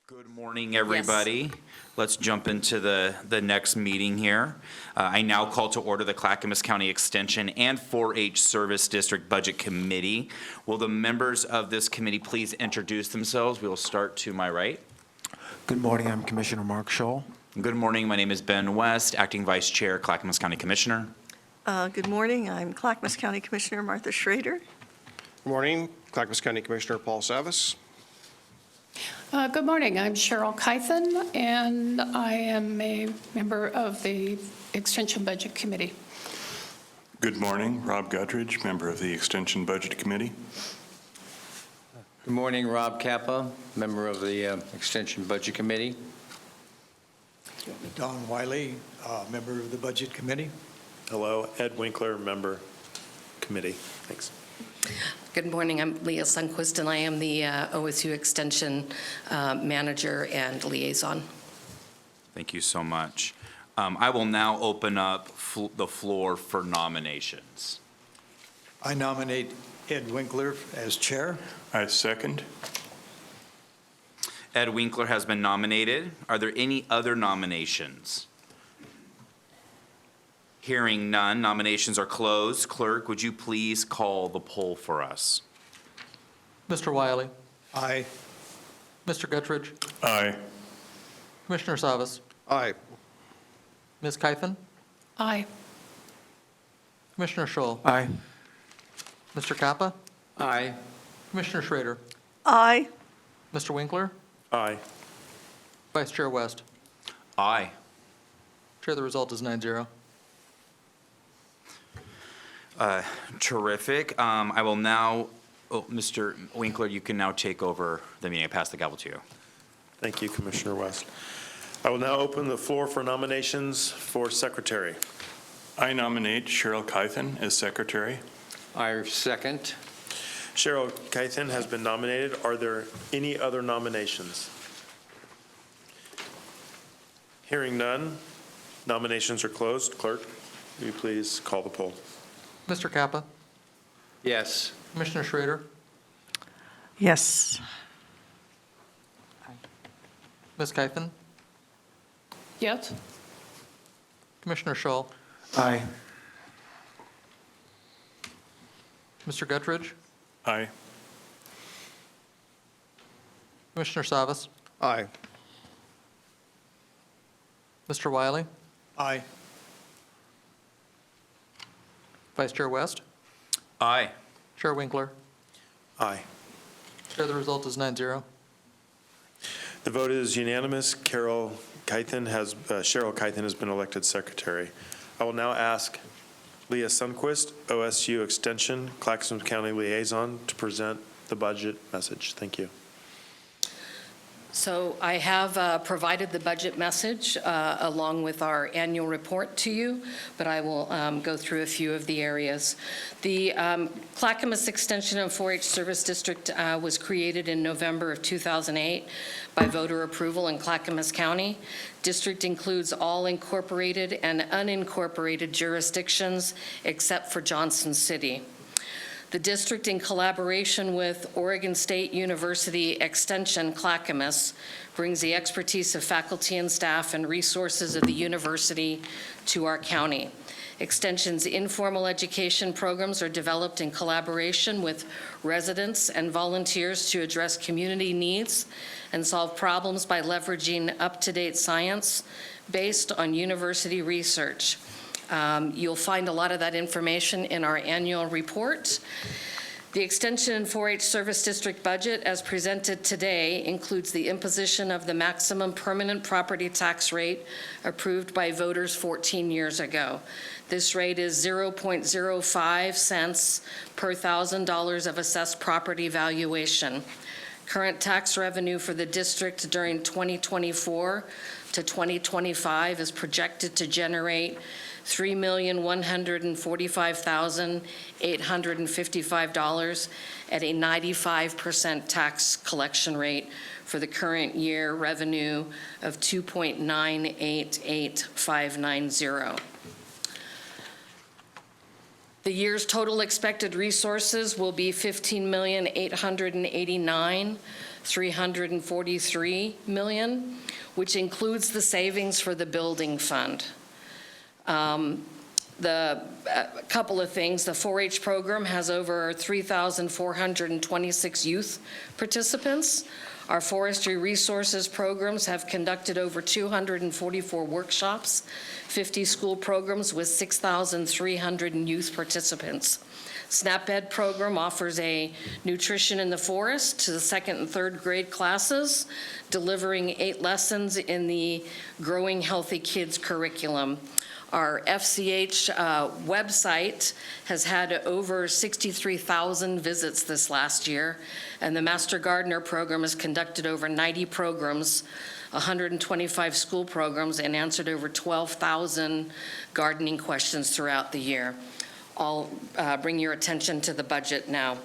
Good morning, everybody. Let's jump into the next meeting here. I now call to order the Clackamas County Extension and 4-H Service District Budget Committee. Will the members of this committee please introduce themselves? We will start to my right. Good morning, I'm Commissioner Mark Scholl. Good morning, my name is Ben West, Acting Vice Chair, Clackamas County Commissioner. Good morning, I'm Clackamas County Commissioner Martha Schrader. Good morning, Clackamas County Commissioner Paul Savas. Good morning. I'm Cheryl Kythen, and I am a member of the Extension Budget Committee. Good morning, Rob Guttridge, member of the Extension Budget Committee. Good morning, Rob Kappa, member of the Extension Budget Committee. Don Wiley, member of the Budget Committee. Hello, Ed Winkler, member committee. Thanks. Good morning. I'm Leah Sundquist, and I am the OSU Extension Manager and Liaison. Thank you so much. I will now open up the floor for nominations. I nominate Ed Winkler as chair. I second. Ed Winkler has been nominated. Are there any other nominations? Hearing none, nominations are closed. Clerk, would you please call the poll for us? Mr. Wiley, Aye. Mr. Guttridge, Aye. Commissioner Savas, Aye. Ms. Kythen, Aye. Commissioner Scholl. Aye. Mr. Kappa, Aye. Commissioner Schrader, Aye. Mr. Winkler, Aye. Vice Chair West. Aye. Chair, the result is 9-0. Terrific. I will now, Mr. Winkler, you can now take over the meeting. I pass the gavel to you. Thank you, Commissioner West. I will now open the floor for nominations for secretary. I nominate Cheryl Kythen as secretary. I second. Cheryl Kythen has been nominated. Are there any other nominations? Hearing none, nominations are closed. Clerk, will you please call the poll? Mr. Kappa, Yes. Commissioner Schrader, Yes. Ms. Kythen, Yes. Commissioner Scholl. Aye. Mr. Guttridge, Aye. Commissioner Savas, Aye. Mr. Wiley, Aye. Vice Chair West, Aye. Chair Winkler. Aye. Chair, the result is 9-0. The vote is unanimous. Cheryl Kythen has been elected secretary. I will now ask Leah Sundquist, OSU Extension, Clackamas County Liaison, to present the budget message. Thank you. So I have provided the budget message along with our annual report to you, but I will go through a few of the areas. The Clackamas Extension and 4-H Service District was created in November of 2008 by voter approval in Clackamas County. District includes all incorporated and unincorporated jurisdictions except for Johnson City. The district, in collaboration with Oregon State University Extension Clackamas, brings the expertise of faculty and staff and resources of the university to our county. Extension's informal education programs are developed in collaboration with residents and volunteers to address community needs and solve problems by leveraging up-to-date science based on university research. You'll find a lot of that information in our annual report. The Extension and 4-H Service District budget, as presented today, includes the imposition of the maximum permanent property tax rate approved by voters 14 years ago. This rate is 0.05 cents per $1,000 of assessed property valuation. Current tax revenue for the district during 2024 to 2025 is projected to generate $3,145,855 at a 95% tax collection rate for the current year revenue of $2.988590. The year's total expected resources will be $15,889,000 $343 million, which includes the savings for the building fund. A couple of things, the 4-H program has over 3,426 youth participants. Our forestry resources programs have conducted over 244 workshops, 50 school programs with 6,300 youth participants. SNAP Ed program offers a nutrition in the forest to the 2nd and 3rd grade classes, delivering 8 lessons in the Growing Healthy Kids curriculum. Our FCH website has had over 63,000 visits this last year, and the Master Gardener program has conducted over 90 programs, 125 school programs, and answered over 12,000 gardening questions throughout the year. I'll bring your attention to the budget now.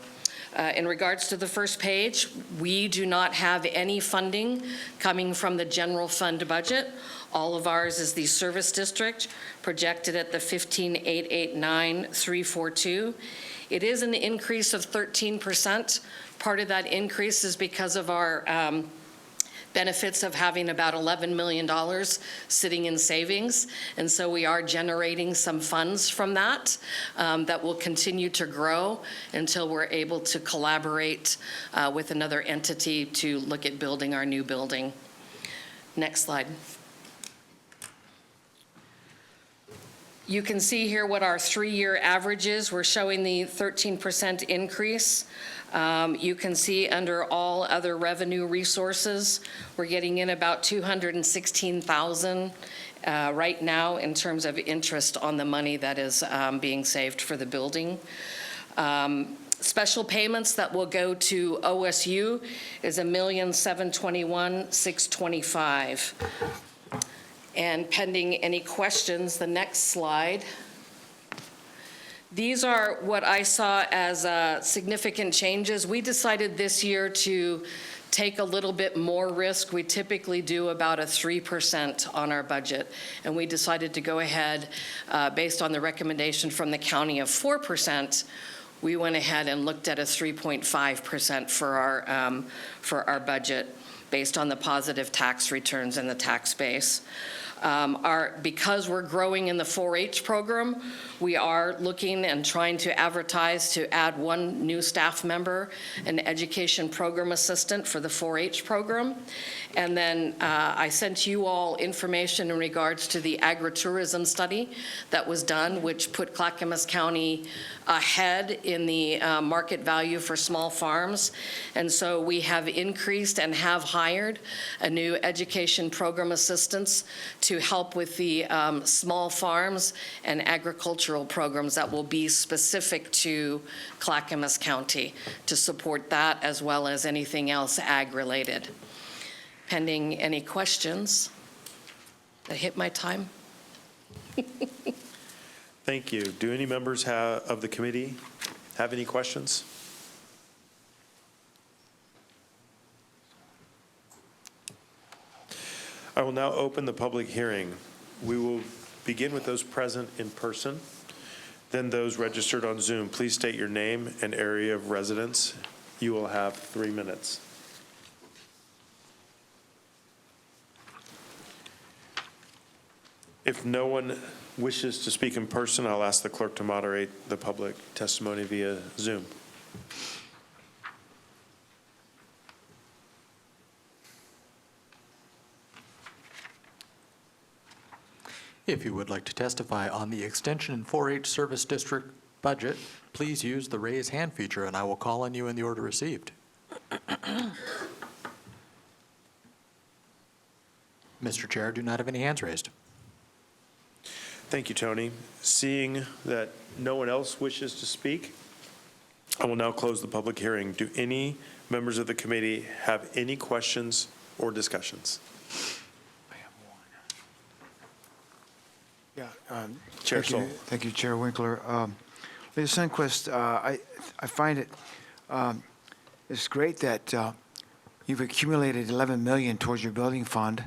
In regards to the first page, we do not have any funding coming from the general fund budget. All of ours is the service district, projected at the 15,889,342. It is an increase of 13%. Part of that increase is because of our benefits of having about $11 million sitting in savings. And so we are generating some funds from that that will continue to grow until we're able to collaborate with another entity to look at building our new building. Next slide. You can see here what our 3-year average is. We're showing the 13% increase. You can see under all other revenue resources, we're getting in about $216,000 right now in terms of interest on the money that is being saved for the building. Special payments that will go to OSU is $1,721,625. And pending any questions, the next slide. These are what I saw as significant changes. We decided this year to take a little bit more risk. We typically do about a 3% on our budget. And we decided to go ahead, based on the recommendation from the county of 4%, we went ahead and looked at a 3.5% for our budget based on the positive tax returns and the tax base. Because we're growing in the 4-H program, we are looking and trying to advertise to add 1 new staff member, an education program assistant for the 4-H program. And then I sent you all information in regards to the agritourism study that was done, which put Clackamas County ahead in the market value for small farms. And so we have increased and have hired a new education program assistants to help with the small farms and agricultural programs that will be specific to Clackamas County to support that as well as anything else ag-related. Pending any questions. Did I hit my time? Thank you. Do any members of the committee have any questions? I will now open the public hearing. We will begin with those present in person, then those registered on Zoom. Please state your name and area of residence. You will have 3 minutes. If no one wishes to speak in person, I'll ask the clerk to moderate the public testimony via Zoom. If you would like to testify on the Extension and 4-H Service District budget, please use the raise hand feature and I will call on you in the order received. Mr. Chair, I do not have any hands raised. Thank you, Tony. Seeing that no one else wishes to speak, I will now close the public hearing. Do any members of the committee have any questions or discussions? Yeah. Chair Sol. Thank you, Chair Winkler. Lisa Sundquist, I find it it's great that you've accumulated $11 million towards your building fund.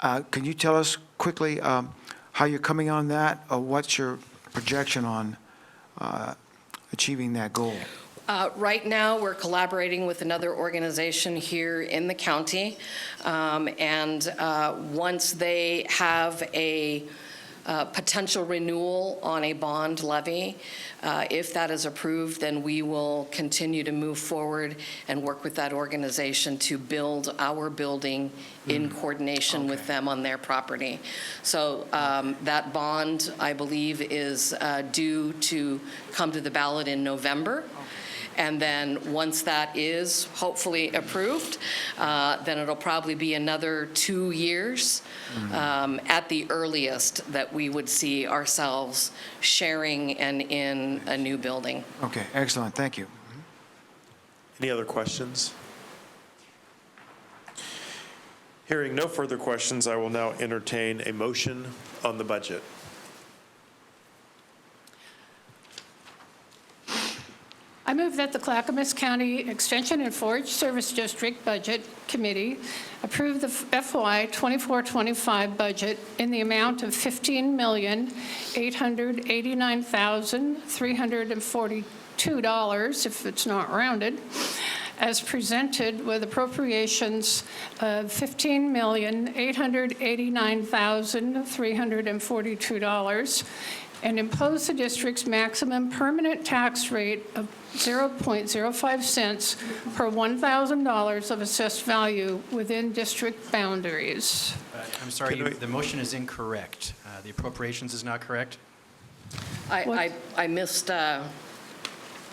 Can you tell us quickly how you're coming on that, or what's your projection on achieving that goal? Right now, we're collaborating with another organization here in the county, and once they have a potential renewal on a bond levy, if that is approved, then we will continue to move forward and work with that organization to build our building in coordination with them on their property. So that bond, I believe, is due to come to the ballot in November. And then once that is hopefully approved, then it'll probably be another 2 years at the earliest that we would see ourselves sharing and in a new building. Okay, excellent, thank you. Any other questions? Hearing no further questions, I will now entertain a motion on the budget. I move that the Clackamas County Extension and Forage Service District Budget Committee approve the FY 24-25 budget in the amount of $15,889,342, if it's not rounded, as presented with appropriations of $15,889,342, and impose the district's maximum permanent tax rate of 0.05 cents per $1,000 of assessed value within district boundaries. I'm sorry, the motion is incorrect. The appropriations is not correct. I missed,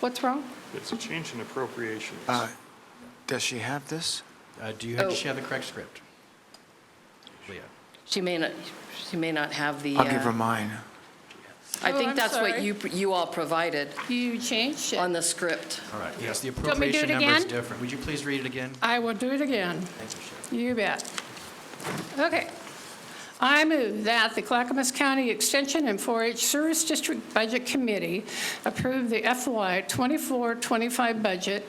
What's wrong? It's a change in appropriations. Does she have this? Does she have the correct script? Leah? she may not have the. I'll give her mine. I think I'm that's what sorry. you all provided You changed it. on the script. All right, yes, the want me to do appropriation it number is again? different. Would you please read it again? I will do it again. Thank you, Cheryl. You bet. Okay. I move that the Clackamas County Extension and 4-H Service District Budget Committee approve the FY 24-25 budget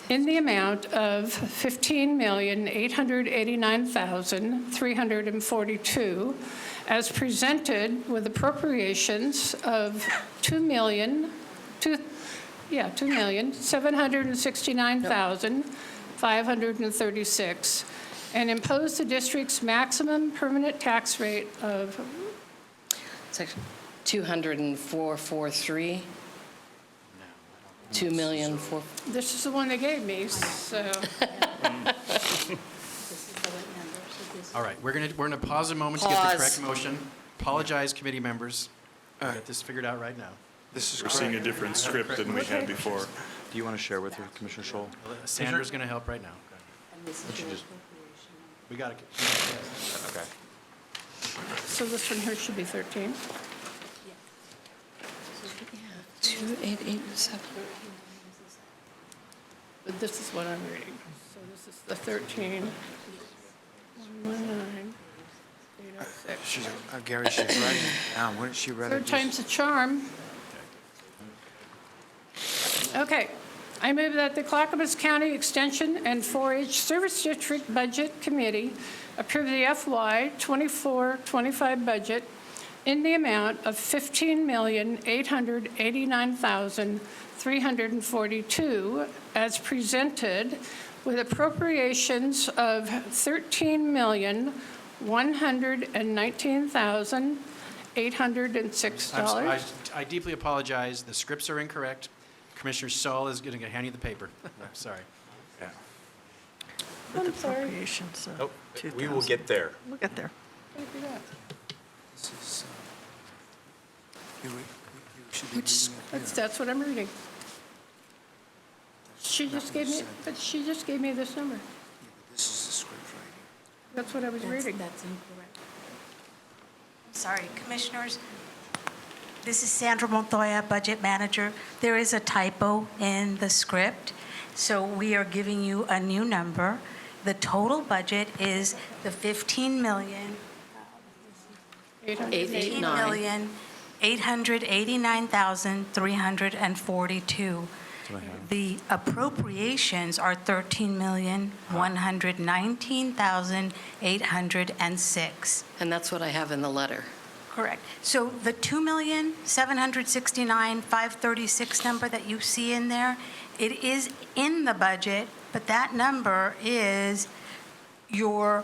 in the amount of $15,889,342, as presented with appropriations of $2,769,536, and impose the district's maximum permanent tax rate of Section 20443. 2,000,004. This is the one they gave me, so. All right, we're gonna pause a moment to get the Pause. correct motion. Apologize, committee members. We'll get this figured out right now. This is We're seeing a correct. different script than we had before. Do you want to share with her, Commissioner Scholl? Sandra's gonna help right now. We got it. Okay. So this one here should be 13. 2887. But this is what I'm reading. So this is the 13, 119, 806. Gary, she's writing it down. Wouldn't she rather Third just? time's a charm. Okay. I move that the Clackamas County Extension and 4-H Service District Budget Committee approve the FY 24-25 budget in the amount of $15,889,342, as presented, with appropriations of $13,119,806. I deeply apologize. The scripts are incorrect. Commissioner Saul is gonna hand you the paper. I'm sorry. I'm sorry. Appropriations, Oh, we 2,000. will get there. We'll get there. What did I do that? This is, you should be reading it here. That's what I'm reading. She just gave me, but she just gave me this number. This is the script right here. That's what I was reading. That's incorrect. Sorry, Commissioners. This is Sandra Montoya, Budget Manager. There is a typo in the script, so we are giving you a new number. The total budget is the $15,889,342. The appropriations are $13,119,806. And that's what I have in the letter. Correct. So the 2,769,536 number that you see in there, it is in the budget, but that number is your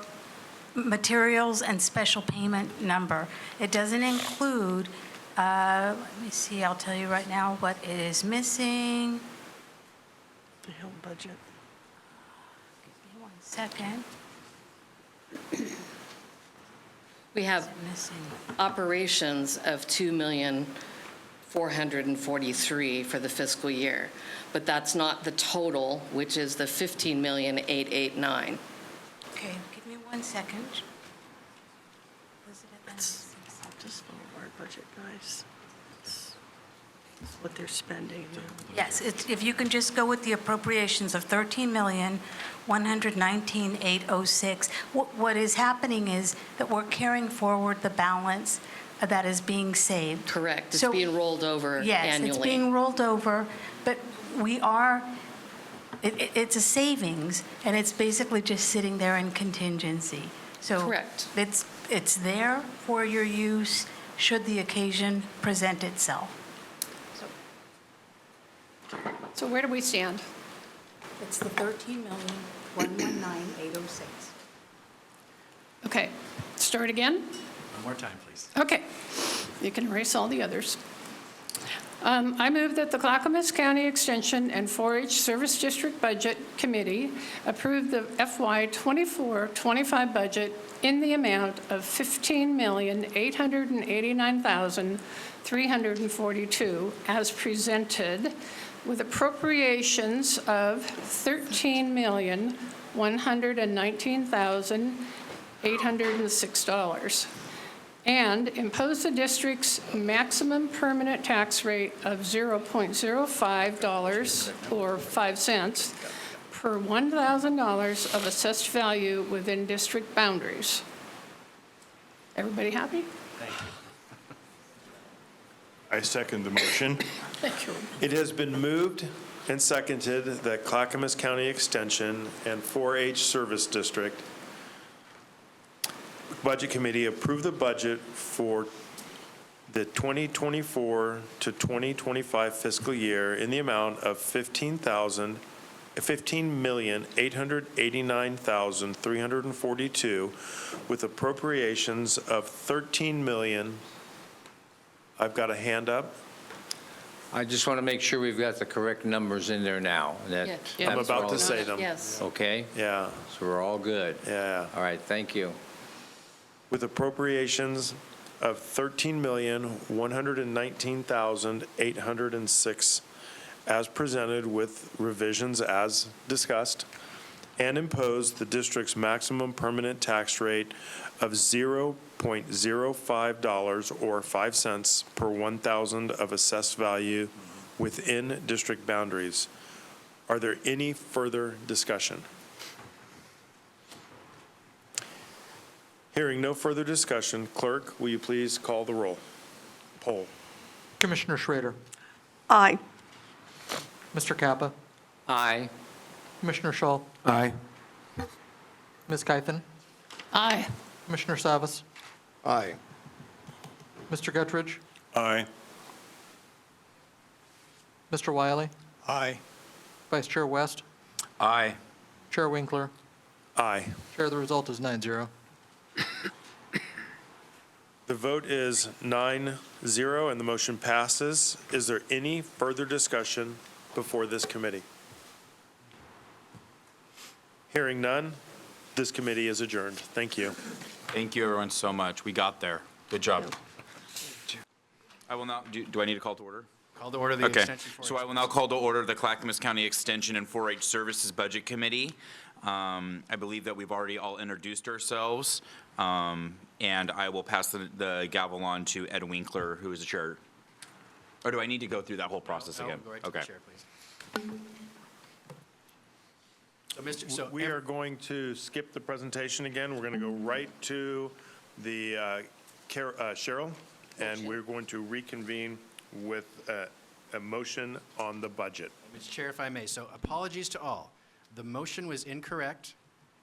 materials and special payment number. It doesn't include, let me see, I'll tell you right now what it is missing. The Hill budget. Give me 1 second. We have Missing. operations of $2,443,000 for the fiscal year, but that's not the total, which is the $15,889,000. Okay, give me 1 second. Elizabeth, I'm It's missing something. just follow our budget, guys. It's what they're spending. Yes, if you can just go with the appropriations of $13,119,806. What is happening is that we're carrying forward the balance that is being saved. Correct. It's So- being rolled over annually. Yes, it's being rolled over, but it's a savings, and it's basically just sitting there in contingency. So Correct. it's there for your use should the occasion present itself. So where do we stand? It's the $13,119,806. Okay, start again? One more time, please. Okay, you can erase all the others. I move that the Clackamas County Extension and 4-H Service District Budget Committee approve the FY '24-25 budget in the amount of $15,889,342 as presented, with appropriations of $13,119,806, and impose the district's maximum permanent tax rate of $0.05 or 5 cents per $1,000 of assessed value within district boundaries. Everybody happy? Thank you. I second the motion. Thank you. It has been moved and seconded that Clackamas County Extension and 4-H Service District Budget Committee approve the budget for the 2024 to 2025 fiscal year in the amount of $15,889,342 with appropriations of $13 million. I've got a hand up. I just want to make sure we've got the correct numbers in there now. Yeah. I'm that's about all- to say them. Yes. Okay, Yeah, so we're all good. yeah. All right, thank you. With appropriations of $13,119,806 as presented with revisions as discussed, and impose the district's maximum permanent tax rate of $0.05 or 5 cents per 1,000 of assessed value within district boundaries. Are there any further discussion? Hearing no further discussion, clerk, will you please call the roll? Poll. Commissioner Schrader, Aye. Mr. Kappa, Aye. Commissioner Schull, Aye. Ms. Kythen, Aye. Commissioner Savas, Aye. Mr. Guttridge, Aye. Mr. Wiley, Aye. Vice Chair West, Aye. Chair Winkler. Aye. Chair, the result is 9-0. The vote is 9-0, and the motion passes. Is there any further discussion before this committee? Hearing none, this committee is adjourned. Thank you. Thank you, everyone, so much. We got there. Good job. I will now, do I need to call to order? Call to order the Okay, extension for. so I will now call to order the Clackamas County Extension and 4-H Services Budget Committee. I believe that we've already all introduced ourselves, and I will pass the gavel on to Ed Winkler, who is the chair. Or do I need to go through that whole process No, again? Go right to the Okay. chair, please. So, Mr., so. We are going to skip the presentation again. We're going to go right to the Cheryl, and we're going to reconvene with a motion on the budget. Mr. Chair, if I may, so apologies to all. The motion was incorrect.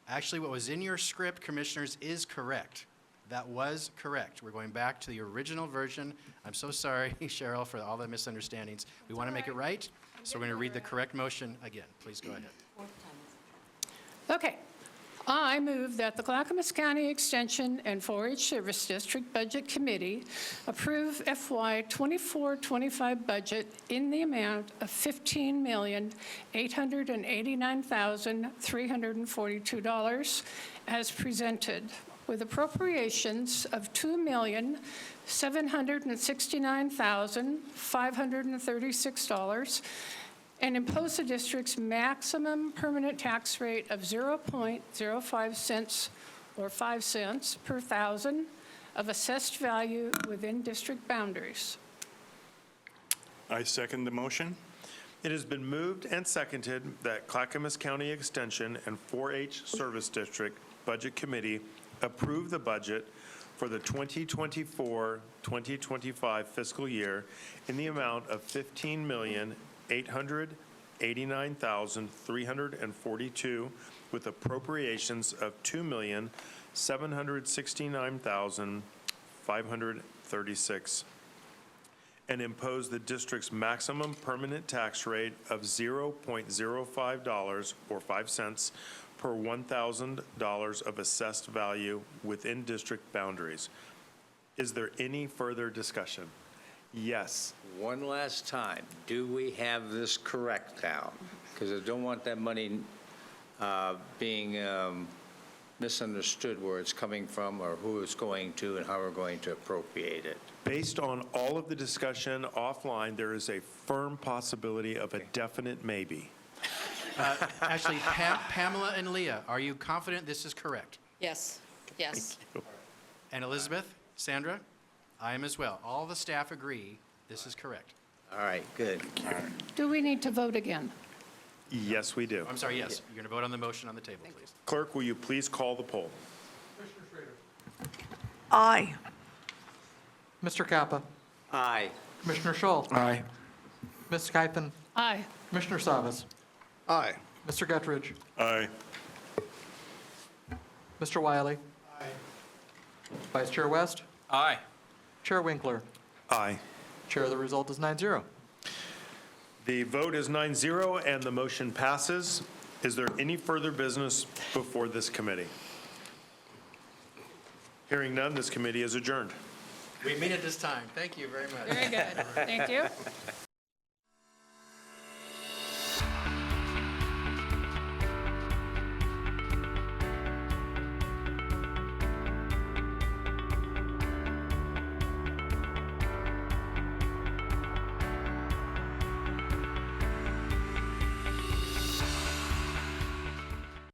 Actually, what was in your script, Commissioners, is correct. That was correct. We're going back to the original version. I'm so sorry, Cheryl, for all the misunderstandings. We want to make it right, so we're going to read the correct motion again. Please go ahead. Okay. I move that the Clackamas County Extension and 4-H Service District Budget Committee approve FY 24-25 budget in the amount of $15,889,342 as presented, with appropriations of $2,769,536, and impose the district's maximum permanent tax rate of 0.05 cents or 5 cents per thousand of assessed value within district boundaries. I second the motion. It has been moved and seconded that Clackamas County Extension and 4-H Service District Budget Committee approve the budget for the 2024-2025 fiscal year in the amount of $15,889,342 with appropriations of $2,769,536, and impose the district's maximum permanent tax rate of $0.05 or 5 cents per $1,000 of assessed value within district boundaries. Is there any further discussion? Yes. One last time, do we have this correct now? Because I don't want that money being misunderstood where it's coming from or who it's going to and how we're going to appropriate it. Based on all of the discussion offline, there is a firm possibility of a definite maybe. Actually, Pamela and Leah, are you confident this is correct? Yes, yes. And Elizabeth, Sandra? I am as well. All the staff agree this is correct. All right, good. Do we need to vote again? Yes, we do. I'm sorry, yes. You're going to vote on the motion on the table, please. Clerk, will you please call the poll? Aye. Mr. Kappa. Aye. Commissioner Schull. Aye. Ms. Kyphen. Aye. Commissioner Savas. Aye. Mr. Guttridge. Aye. Mr. Wiley. Vice Chair West. Aye. Chair Winkler. Aye. Chair, the result is 9-0. The vote is 9-0 and the motion passes. Is there any further business before this committee? Hearing none, this committee is adjourned. We made it this time. Thank you very much. Very good. Thank you.